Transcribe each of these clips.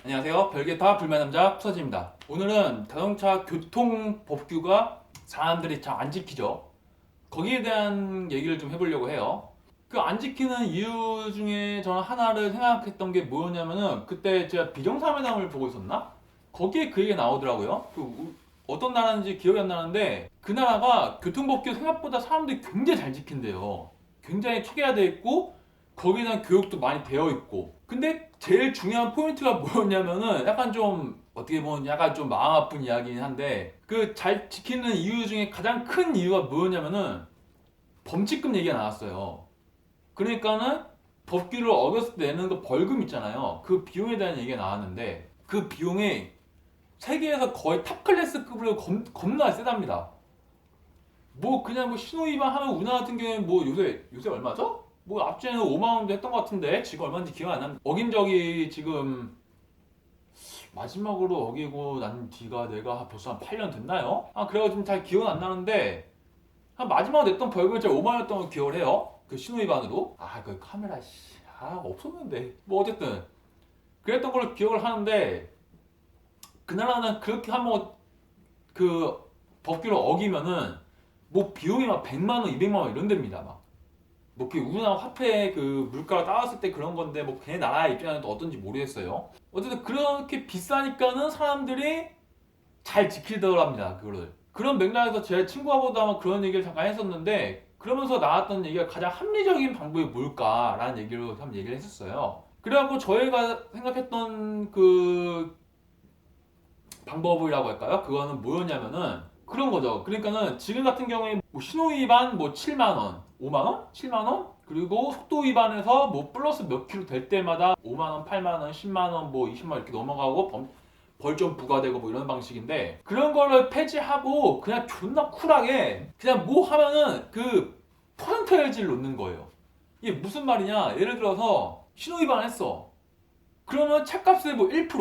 안녕하세요. 별게 다 불만남자 푸서지입니다. 오늘은 자동차 교통법규가 사람들이 잘 안 지키죠. 거기에 대한 얘기를 좀 해보려고 해요. 그 안 지키는 이유 중에 저는 하나를 생각했던 게 뭐였냐면은 그때 제가 비정상회담을 보고 있었나? 거기에 그 얘기가 나오더라고요. 어떤 나라인지 기억이 안 나는데 그 나라가 교통법규 생각보다 사람들이 굉장히 잘 지킨대요. 굉장히 체계화되어 있고 거기에 대한 교육도 많이 되어 있고. 근데 제일 중요한 포인트가 뭐였냐면은 약간 좀 어떻게 보면 약간 좀 마음 아픈 이야기긴 한데 그 잘 지키는 이유 중에 가장 큰 이유가 뭐였냐면은 범칙금 얘기가 나왔어요. 그러니까는 법규를 어겼을 때 내는 그 벌금 있잖아요. 그 비용에 대한 얘기가 나왔는데 그 비용이 세계에서 거의 탑 클래스급으로 겁나 세답니다. 뭐 그냥 뭐 신호 위반하면 우리나라 같은 경우에 뭐 요새 얼마죠? 뭐 앞전에는 5만 원도 했던 것 같은데 지금 얼마인지 기억 안 나는데 어긴 적이 지금 마지막으로 어기고 난 뒤가 내가 벌써 한 8년 됐나요? 그래가지고 좀 잘 기억은 안 나는데 한 마지막으로 냈던 벌금이 제가 5만 원이었던 걸 기억을 해요. 그 신호 위반으로. 그 카메라 없었는데 뭐 어쨌든 그랬던 걸로 기억을 하는데 그 나라는 그렇게 한번 그 법규를 어기면은 뭐 비용이 막 100만 원, 200만 원 이런 데입니다. 막. 뭐 그 우리나라 화폐 그 물가가 따랐을 때 그런 건데 뭐 걔 나라 입장에는 또 어떤지 모르겠어요. 어쨌든 그렇게 비싸니까는 사람들이 잘 지키더랍니다. 그거를. 그런 맥락에서 제 친구하고도 아마 그런 얘기를 잠깐 했었는데 그러면서 나왔던 얘기가 가장 합리적인 방법이 뭘까라는 얘기로 한번 얘기를 했었어요. 그래갖고 저희가 생각했던 그 방법이라고 할까요? 그거는 뭐였냐면은 그런 거죠. 그러니까는 지금 같은 경우에 뭐 신호 위반 뭐 7만 원, 5만 원, 7만 원, 그리고 속도 위반해서 뭐 플러스 몇 킬로 될 때마다 5만 원, 8만 원, 10만 원, 뭐 20만 원 이렇게 넘어가고 벌점 부과되고 뭐 이런 방식인데 그런 거를 폐지하고 그냥 존나 쿨하게 그냥 뭐 하면은 그 퍼센테이지를 놓는 거예요. 이게 무슨 말이냐? 예를 들어서 신호 위반했어. 그러면 차값의 뭐 1%,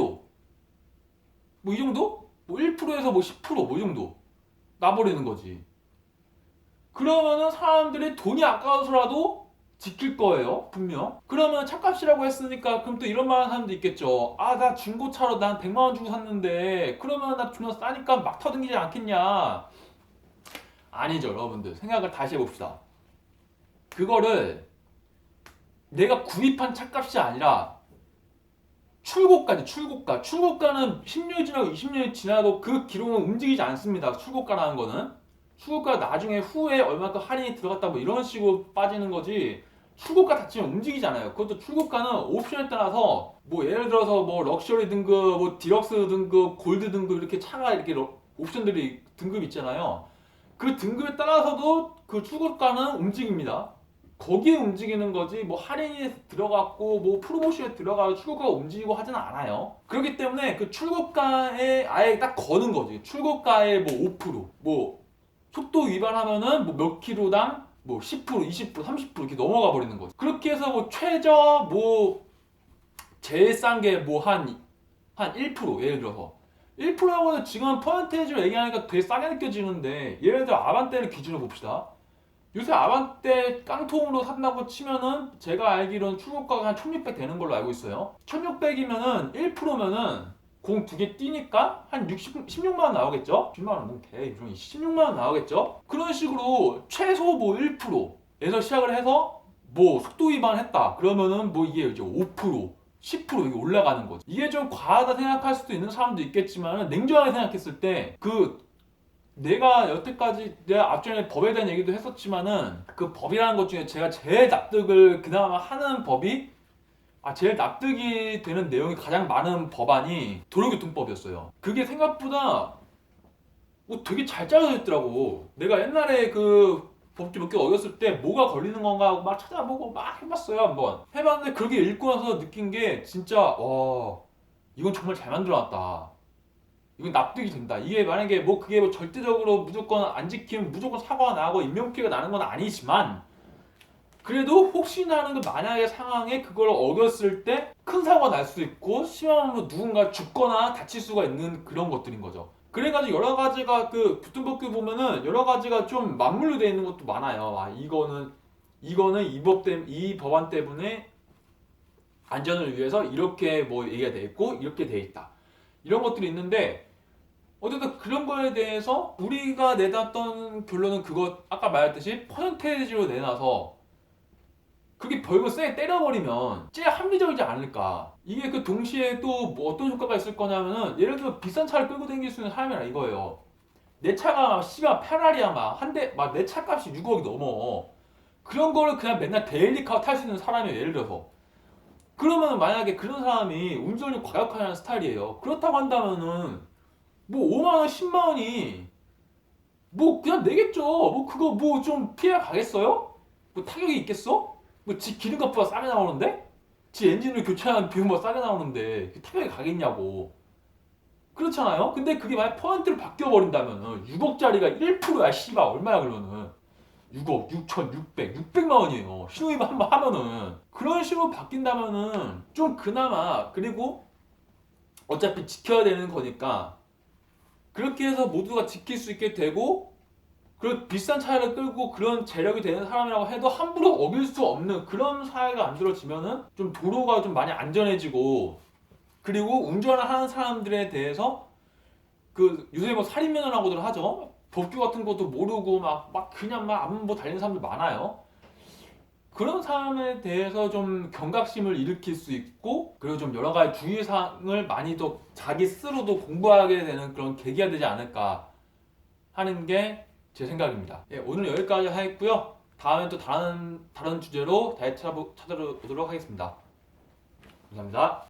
뭐 이 정도? 뭐 1%에서 뭐 10%뭐 이 정도 나버리는 거지. 그러면은 사람들이 돈이 아까워서라도 지킬 거예요, 분명. 그러면 차값이라고 했으니까 그럼 또 이런 말 하는 사람도 있겠죠. 나 중고차로 난 100만 원 주고 샀는데 그러면 나 존나 싸니까 막 터득이지 않겠냐. 아니죠, 여러분들. 생각을 다시 해봅시다. 그거를 내가 구입한 차값이 아니라 출고가는 10년이 지나고 20년이 지나도 그 기록은 움직이지 않습니다. 출고가라는 거는. 출고가 나중에 후에 얼마큼 할인이 들어갔다 뭐 이런 식으로 빠지는 거지. 출고가 자체는 움직이잖아요. 그것도 출고가는 옵션에 따라서 뭐 예를 들어서 뭐 럭셔리 등급, 뭐 디럭스 등급, 골드 등급 이렇게 차가 이렇게 옵션들이 등급 있잖아요. 그 등급에 따라서도 그 출고가는 움직입니다. 거기에 움직이는 거지 뭐 할인이 들어갔고 뭐 프로모션에 들어가서 출고가가 움직이고 하지는 않아요. 그렇기 때문에 그 출고가에 아예 딱 거는 거지. 출고가의 뭐 5%뭐 속도 위반하면은 뭐 몇 킬로당 뭐 10%, 20%, 30% 이렇게 넘어가 버리는 거지. 그렇게 해서 뭐 최저 뭐 제일 싼 게 뭐 한 1% 예를 들어서 1%라고는 지금 퍼센테이지로 얘기하니까 되게 싸게 느껴지는데 예를 들어 아반떼를 기준으로 봅시다. 요새 아반떼 깡통으로 산다고 치면은 제가 알기로는 출고가가 한 1600 되는 걸로 알고 있어요. 1600이면은 1%면은 공 두 개 띄니까 한 16만 원 나오겠죠? 10만 원 뭔 개, 16만 원 나오겠죠? 그런 식으로 최소 뭐 1%에서 시작을 해서 뭐 속도 위반했다. 그러면은 뭐 이게 이제 5%, 10% 이게 올라가는 거지. 이게 좀 과하다 생각할 수도 있는 사람도 있겠지만 냉정하게 생각했을 때그 내가 여태까지 내가 앞전에 법에 대한 얘기도 했었지만은 그 법이라는 것 중에 제가 제일 납득을 그나마 하는 법이 제일 납득이 되는 내용이 가장 많은 법안이 도로교통법이었어요. 그게 생각보다 되게 잘 짜여져 있더라고. 내가 옛날에 그 법규 몇 개 어겼을 때 뭐가 걸리는 건가 하고 막 찾아보고 막 해봤어요 한번. 해봤는데 그렇게 읽고 나서 느낀 게 진짜 와 이건 정말 잘 만들어놨다. 이건 납득이 된다. 이게 만약에 뭐 그게 뭐 절대적으로 무조건 안 지키면 무조건 사고가 나고 인명피해가 나는 건 아니지만 그래도 혹시나 하는 그 만약의 상황에 그걸 어겼을 때 큰 사고가 날 수 있고 심하면 누군가 죽거나 다칠 수가 있는 그런 것들인 거죠. 그래가지고 여러 가지가 그 교통법규 보면은 여러 가지가 좀 맞물려 되어 있는 것도 많아요. 이거는 이 법안 때문에 안전을 위해서 이렇게 뭐 얘기가 돼 있고 이렇게 돼 있다. 이런 것들이 있는데 어쨌든 그런 거에 대해서 우리가 내놨던 결론은 그거 아까 말했듯이 퍼센테이지로 내놔서 그게 벌금 세게 때려버리면 제일 합리적이지 않을까. 이게 그 동시에 또 뭐 어떤 효과가 있을 거냐면은 예를 들어 비싼 차를 끌고 다닐 수 있는 사람이라 이거예요. 내 차가 씨발 페라리야 막 한 대 막 내 차값이 6억이 넘어. 그런 거를 그냥 맨날 데일리카 탈 수 있는 사람이에요. 예를 들어서. 그러면 만약에 그런 사람이 운전이 과격하는 스타일이에요. 그렇다고 한다면은 뭐 5만 원, 10만 원이 뭐 그냥 내겠죠. 뭐 그거 뭐 좀 피해 가겠어요? 뭐 타격이 있겠어? 뭐 지 기름값보다 싸게 나오는데? 지 엔진을 교체하는 비용보다 싸게 나오는데 그 타격이 가겠냐고. 그렇잖아요? 근데 그게 만약 퍼센트로 바뀌어 버린다면은 6억짜리가 1%야 씨발 얼마야 그러면은 6억 6,600 600만 원이에요. 신호위반 한번 하면은 그런 식으로 바뀐다면은 좀 그나마 그리고 어차피 지켜야 되는 거니까 그렇게 해서 모두가 지킬 수 있게 되고 그 비싼 차를 끌고 그런 재력이 되는 사람이라고 해도 함부로 어길 수 없는 그런 사회가 만들어지면은 좀 도로가 좀 많이 안전해지고 그리고 운전을 하는 사람들에 대해서 그 요새 뭐 살인면허라고들 하죠. 법규 같은 것도 모르고 막 그냥 막 안보 달리는 사람들 많아요. 그런 사람에 대해서 좀 경각심을 일으킬 수 있고 그리고 좀 여러 가지 주의사항을 많이 더 자기 스스로도 공부하게 되는 그런 계기가 되지 않을까 하는 게 제 생각입니다. 예, 오늘 여기까지 하겠고요. 다음에 또 다른 주제로 다시 찾아보도록 하겠습니다. 감사합니다.